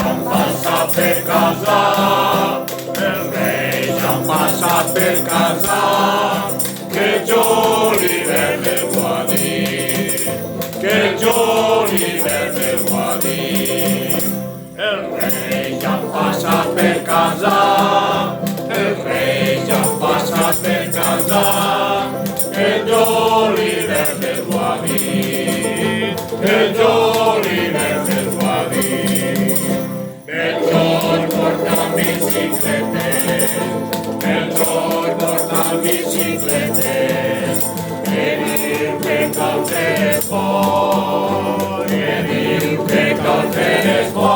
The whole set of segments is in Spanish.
ja passa per casa, el rei ja passa per casa, che Gioliverde vuol dire, che Gioliverde vuol dire. El rei ja passa per casa, el rei ja passa per casa, che Gioliverde vuol dire, che Gioliverde vuol dire. Melchior porta biciclete, Melchior porta biciclete, e diu che caute es bo, e diu che caute es bo.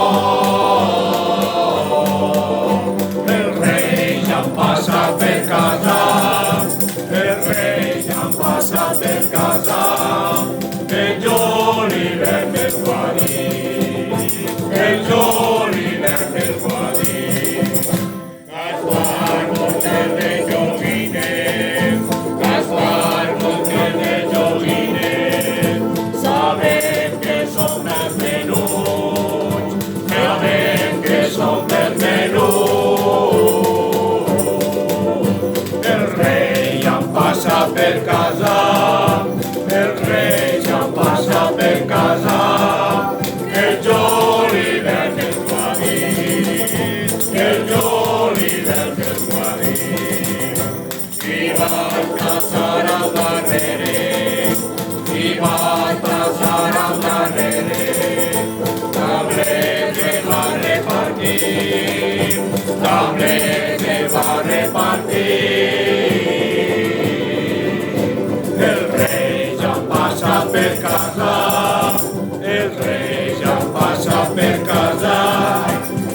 El rei ja passa per casa, el rei ja passa per casa, e Gioliverde vuol dire, e Gioliverde vuol dire. Gaspar Montes de Jovines, Gaspar Montes de Jovines, sabem que som els menuts, sabem que som els menuts. El rei ja passa per casa, el rei ja passa per casa, que Gioliverde vuol dire, que Gioliverde vuol dire. I vaig passar al darrere, i vaig passar al darrere, tablet que va repartir, tablet que va repartir. El rei ja passa per casa, el rei ja passa per casa,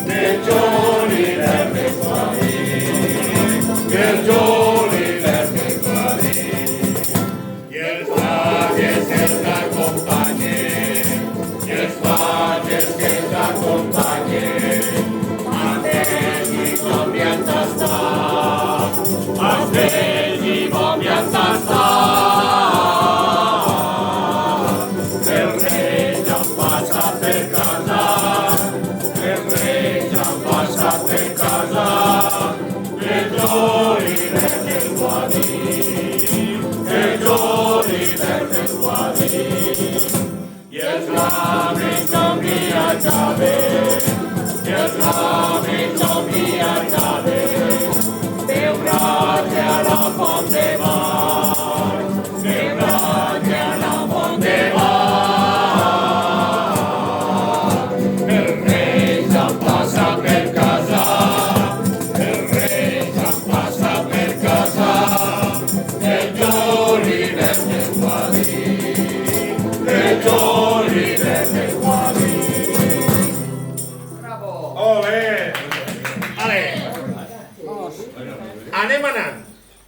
que Gioliverde vuol dire, que Gioliverde vuol dire. I els pages que els acompanyen, i els pages que els acompanyen, amb ells i com hi han d'estar, amb ells i com hi han d'estar. El rei ja passa per casa, el rei ja passa per casa, que Gioliverde vuol dire, que Gioliverde vuol dire. I els flamencs no viatjaven, i els flamencs no viatjaven, Déu ratlla a la font de baix, Déu ratlla a la font de baix. El rei ja passa per casa, el rei ja passa per casa, que Gioliverde vuol dire, que Gioliverde vuol dire. Bravo! Ole! Ale! Anem anant.